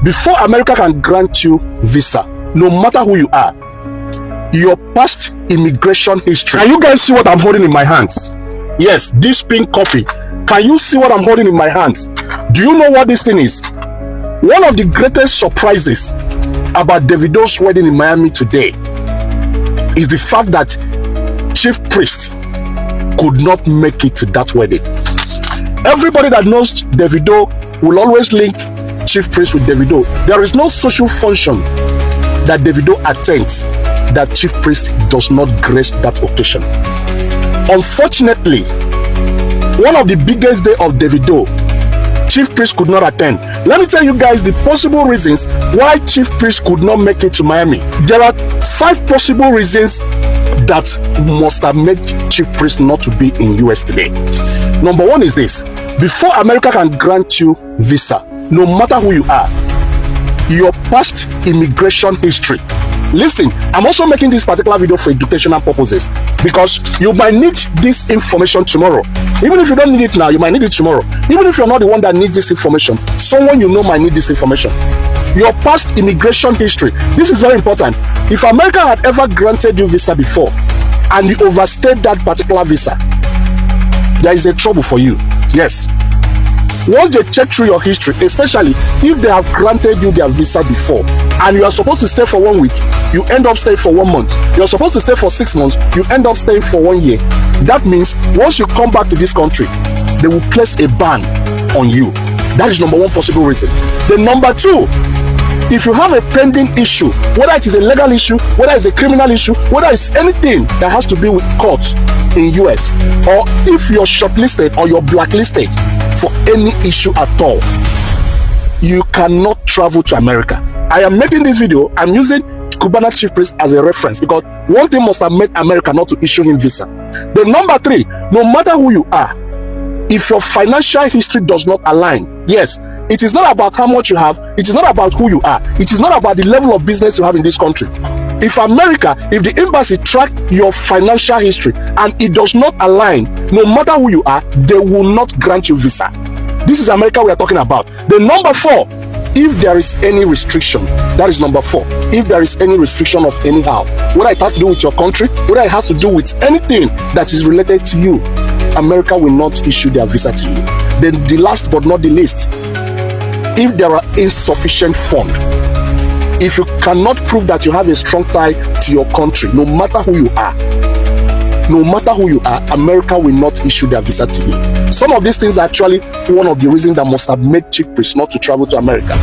Before America can grant you visa, no matter who you are, your past immigration history. Can you guys see what I'm holding in my hands? Yes, this pink copy. Can you see what I'm holding in my hands? Do you know what this thing is? One of the greatest surprises about Davido's wedding in Miami today is the fact that Chief Priest could not make it to that wedding. Everybody that knows Davido will always link Chief Priest with Davido. There is no social function that Davido attends that Chief Priest does not grace that occasion. Unfortunately, one of the biggest days of Davido, Chief Priest could not attend. Let me tell you guys the possible reasons why Chief Priest could not make it to Miami. There are 5 possible reasons that must have made Chief Priest not to be in US today. Number 1 is this: before America can grant you visa, no matter who you are, your past immigration history. Listen, I'm also making this particular video for educational purposes because you might need this information tomorrow. Even if you don't need it now, you might need it tomorrow. Even if you're not the one that needs this information, someone you know might need this information. Your past immigration history. This is very important. If America had ever granted you visa before and you overstayed that particular visa, there is a trouble for you. Yes. Once they check through your history, especially if they have granted you their visa before and you are supposed to stay for 1 week, you end up staying for 1 month. You're supposed to stay for 6 months, you end up staying for 1 year. That means once you come back to this country, they will place a ban on you. That is number 1 possible reason. The number 2, if you have a pending issue, whether it is a legal issue, whether it's a criminal issue, whether it's anything that has to do with courts in US, or if you're shortlisted or you're blacklisted for any issue at all, you cannot travel to America. I am making this video, I'm using Cubana Chief Priest as a reference because one thing must have made America not to issue him visa. The number 3, no matter who you are, if your financial history does not align, yes, it is not about how much you have, it is not about who you are, it is not about the level of business you have in this country. If the embassy track your financial history and it does not align, no matter who you are, they will not grant you visa. This is America we are talking about. The number 4, if there is any restriction, that is number 4. If there is any restriction of anyhow, whether it has to do with your country, whether it has to do with anything that is related to you, America will not issue their visa to you. Then the last but not the least, if there are insufficient funds, if you cannot prove that you have a strong tie to your country, no matter who you are, America will not issue their visa to you. Some of these things are actually one of the reasons that must have made Chief Priest not to travel to America.